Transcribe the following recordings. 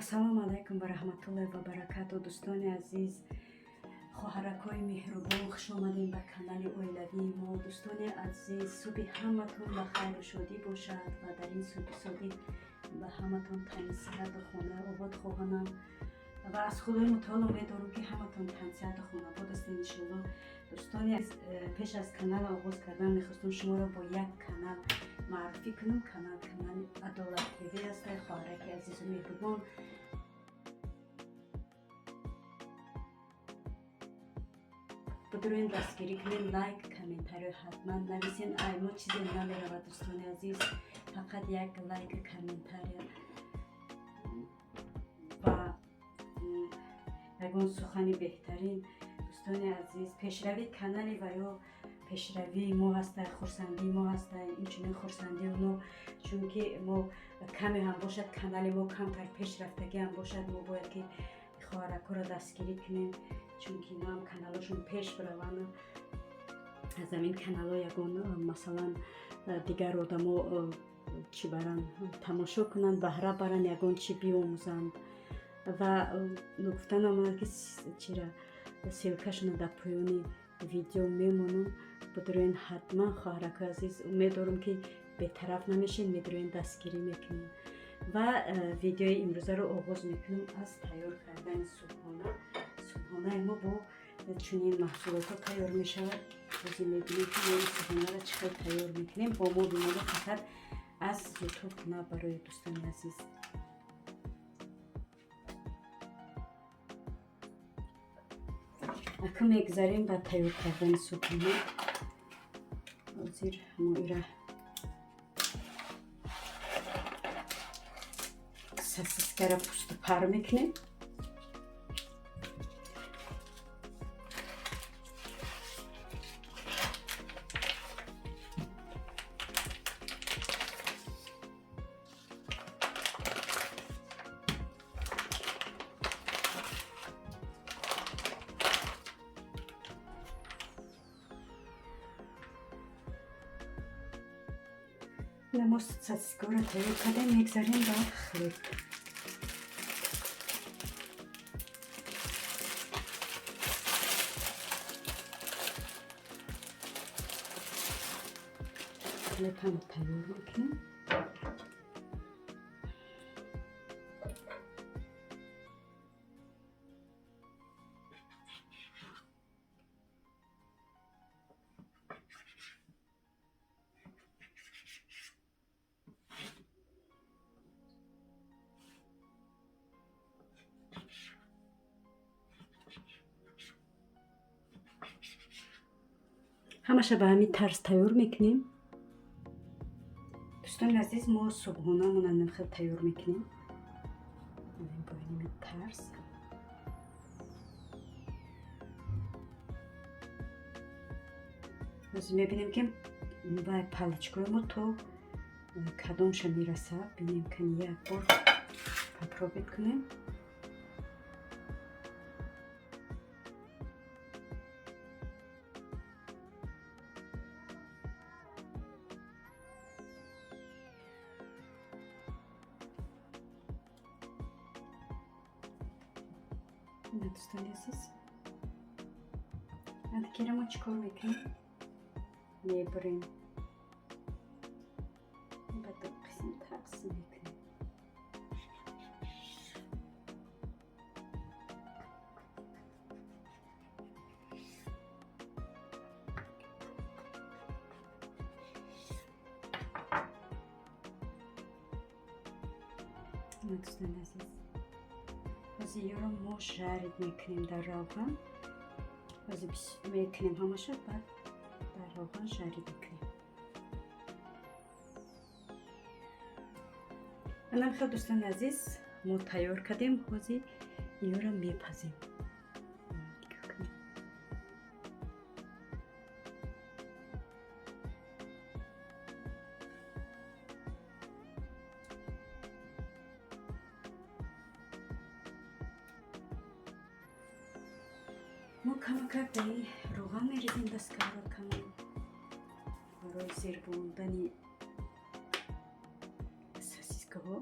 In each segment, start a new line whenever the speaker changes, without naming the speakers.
ассалому алайкум ва раҳматуллоҳи ва баракату. дӯстони азиз, хоҳаракҳои меҳрубон, хуш омадем ба канали оилавии мо. дӯстони азиз, субҳи ҳаматон ба хайру шодӣ бошад ва дар ин субҳи содиқ ба ҳаматон тани сиҳату хона обод хоҳанам ва аз худои мутаол умеддорам ки ҳаматон тани сиҳату хонобод ҳастед иншоаллоҳ. дӯстони азиз, пеш аз канал оғоз кардан мехостам шуморо бо як канал маърифӣ кунам. канали Адолат ТВ аст. хоҳараки азизу меҳрубон, بدون دستگیری کنین، لایک، کامنتاری حتما نویسین. ما چیزی نمیرود دوستان عزیز، فقط یک لایک و کامنتاری و یگان سخنی بهترین. دوستان عزیز، پیشروی کانالی و یا پیشروی ما هست، خورسندی ما هست. اینچنین خورسندی اونو چون که ما کمی هم باشد کانال ما کمتر پیشرفتگی هم باشد، ما باید که خواهرکو را دستگیری کنیم چون که اینا هم کانالاشون پیش بروند. از همین کانال ها یگان مثلا دیگر آدما چی برن تماشا کنند، بهره برن، یگان چی بیاموزند و گفتن آمده که چرا سیلکشون در پایان ویدیو میمونم. بدرین حتما خواهرکو عزیز، امیدوارم که بی‌طرف نمیشین، میدرین دستگیری میکنین. و ویدیوی امروزه رو آغاز میکنم از تیار کردن سوبحانه. سوبحانه ما با چنین محصولات ها تیار میشود. روزی میبینیم که این سوبحانه را چقدر تیار میکنیم. با ما بینید فقط از یوتیوب نه، برای دوستان عزیز. اکنون میگذاریم به تیار کردن سوبحانه. حاضر ما ایره سسیسکره پوست پر میکنیم. ما سسیسکا را تیار کردیم، میگذاریم به خلیط. خلیطم تیار میکنیم. همشه به همین طرز تیار میکنیم. دوستان عزیز، ما صبحانه مون خیلی تیار میکنیم با این طرز. باز میبینیم که با پالچکوی ما تو کدومش میرسه. ببینیم که یک بار پاپروبیت کنیم. دوستان عزیز، دیگه ما چیکار میکنیم؟ میبریم به دو قسم تقسیم میکنیم. دوستان عزیز، بازی رو ما شرید میکنیم در روغن. بازی میکنیم همشه، بعد در روغن شرید میکنیم. الان خیلی دوستان عزیز، ما تیار کردیم. بازی این رو میپزیم. ما کمک به روغن میریزیم دستگاه رو کمی برای زیر بوندن سسیسکه ها.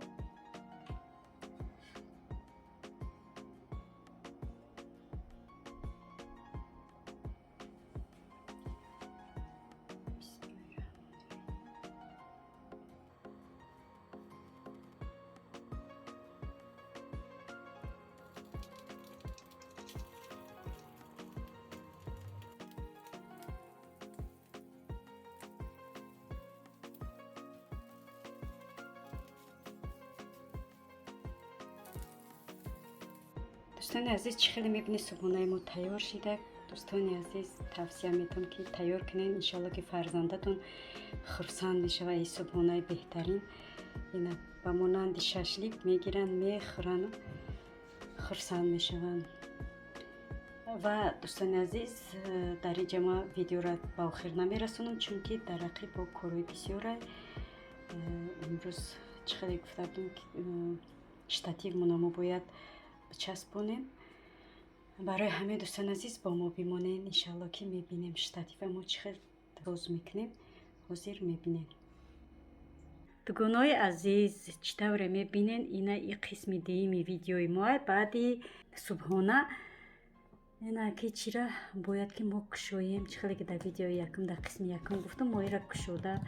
دوستان عزیز چخیلی میبینی صبحونه ما تیار شده. دوستان عزیز توصیه میتونم که تیار کنین. انشالله که فرزندتون خرسند میشه و این صبحونه بهترین. اینا با مانند ششلیک میگیرن میخورن خرسند میشون. و دوستان عزیز در اینجا ما ویدیو را با آخر نمیرسونم چون که در رقیب با کارهای بسیاره. امروز چخیلی گفتم که штатив ما باید بچسبونیم. برای همه دوستان عزیز با ما بمانین. انشالله که میبینیم штатив ما چقدر باز میکنیم. حاضر میبینیم. دوگانای عزیز چطور میبینین؟ اینا این قسم دیمی ویدیوی ما بعدی صبحانه. اینا که چرا باید که ما کشویم. چخیلی که در ویدیو یکم در قسم یکم گفتم ما را کشوده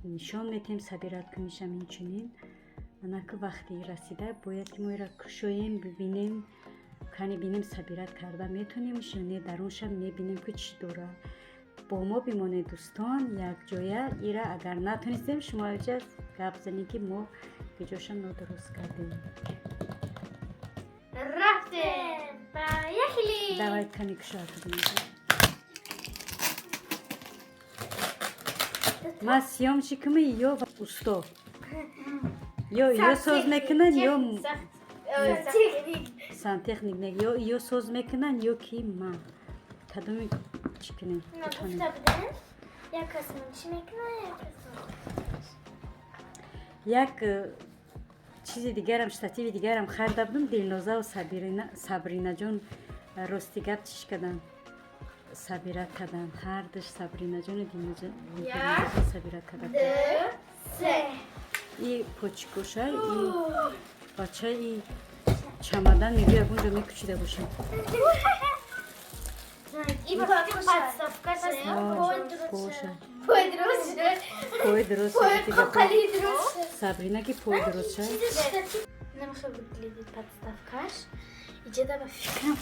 نشان میتیم سبیرت کنیشم این چنین. انا که وقتی رسیده باید که ما را کشویم ببینیم کنی بینیم سبیرت کرده میتونیم شنه درونش میبینیم که چی دوره. با ما بمانه دوستان یک جایه ایره اگر نتونستیم شما اجاز گپ زنی که ما که جاشم نادرست کردیم.
رفتیم با یخلی
دوایت کنی کشار کنیم. ما سیام چیکمی یا استا یا ساز میکنن یا سانتехник не یا ساز میکنن یا کی ما کدومی چی کنیم
یک قسم چی میکنن
یک چیز دیگرم штатив دیگرم خریده بودم. دلنوزه و صبرینا جون راستی گپ چیش کردن صبیرت کردن هر دش صبرینا جون دلنوزه صبیرت کردن.
سه
ای پوچکوشه ای بچه ای چمدن میگه اونجا میکشیده باشه.
این подставка
پای درست Sabrina ki poi درست شد.
نمیخواد بگلیدید подставкаш. Иди давай фикрам.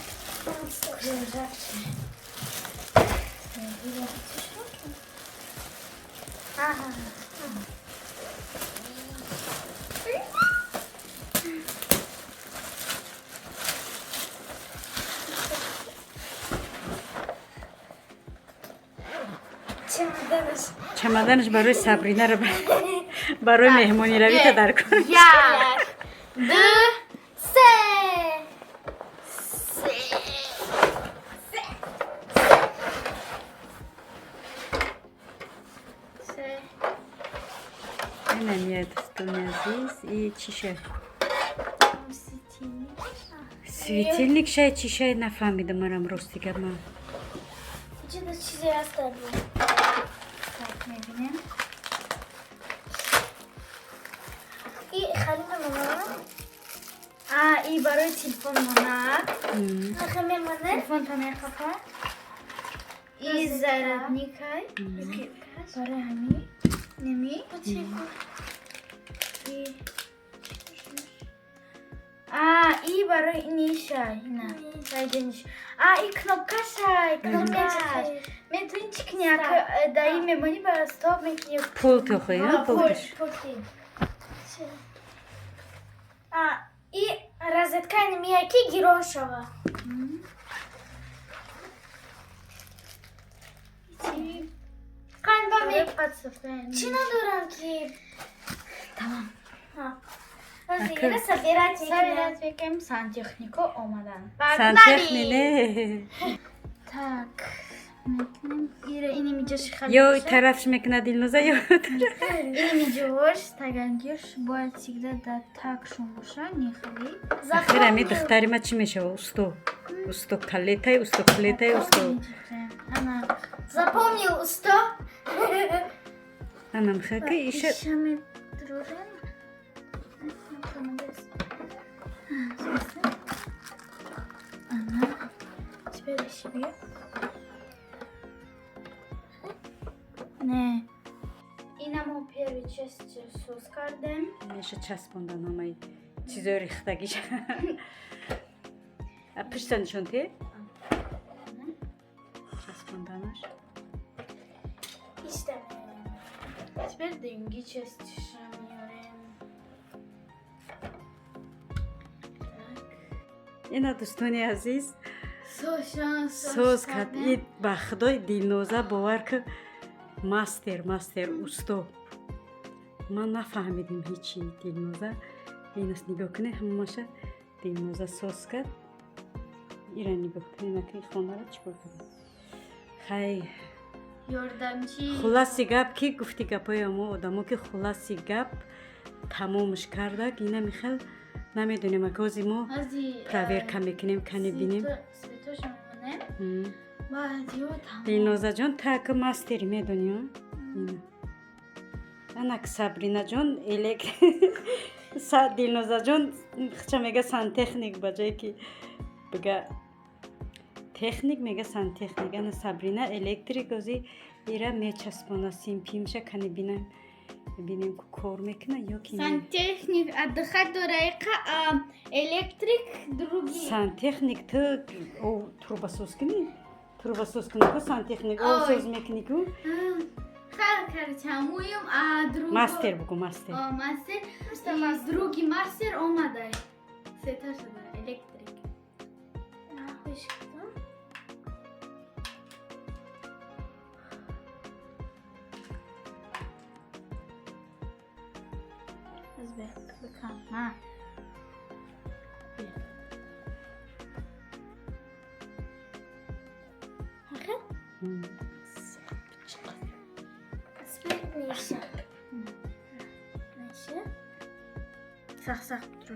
Ага.
چمدانش برای سابرینا رو برای مهمانی روی تدار کن.
یک دو سه
این نمیاد دوستان عزیز. این چیشه؟ سویتیلنیک شاید چیشه نفهمیدم منم راستی که من
چه چیزی هست داریم میبینیم. این خرید مامان این برای تلفن مامان خیلی مامان تلفن تانه خفه این زرادنیک های برای همین نمی این برای نیشه نه سایدنش این knopkaش میتونی چکنی اگه دایی میمونی با استاپ میکنی
پول توخوی ها پولش
این رازتکه نمیه که گیراه شوه قلبم چی ندارم که
تمام
سبیرت بکنیم سانتехнику آمدن
سانتехنینه
так اینی میجاش خیلی
یا طرفش میکنه دلنوزه یا
اینی میجاش تاگانگیش باید всегда да такшون باشه نیخلی
آخر همی دختری ما چی میشه؟ استو کلیتای استو
запомнил усто
анам хаки иша
теперь себе не инаму первый часть соус кардем
меша часпондан амай чизо рихтагиш пиштан шонте часпонданаш
İstemiyorum. Теперь деньги часть шамиорем. Так.
اینا دوستانی عزیز
سوشان
سوز کرد این با خدای دلنوزه باور که ماستر اوستو ما نفهمیدیم هیچی دلنوزه این است نگاه کنه همه دلنوزه سوز کرد ایران نگاه کنه نکنی خونه را چکر کنه خیلی
یاردمچی
خلاصی گپ کی گفتی گپای ما آدمو که خلاصی گپ تمامش کرده اینا میخواد نمیدونیم اگه ما پراورکا میکنیم کنی بینیم
سویتوش میمونه بعدیو تمام
دلنوزه جان تا که ماستری میدونی انا سابرینا جان دلنوزه جان چه میگه سانتکنیک بجای که بگه تکنیک میگه سانتکنیک انا سابرینا الکتریک ازی ایرا میچسبونه سیمپی میشه کنی بینیم که کار میکنه یا که
سانتکنیک ادخل دقیقه الکتریک دروگی
سانتکنیک تو تروباسوز کنی که سانتکنیک او سوز میکنی که
خیلی چمویم دروگ
ماستر بگو ماستر
ماستر دروگی ماستر اومده ستا شده الکتریک خوش کدام از بکن نه میشه سخت درو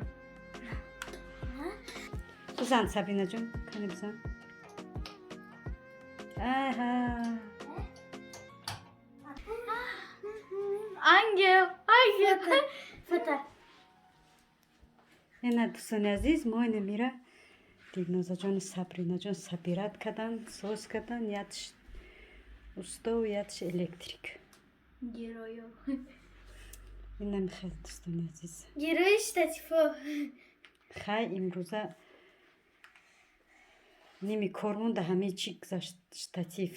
بزن سابرینا جون کنی بزن آها
انگل فتا
اینا دوستان عزیز ما اینه میره دلنوزه جان سابرینا جان سابیرات کردن سوز کردن یادش اوستا و یادش الکتریک
گیرویو
اینا میخواد دوستان عزیز
گیروی штатифо
خیلی امروزه نمی کارمون ده همه چی گذاشت штатив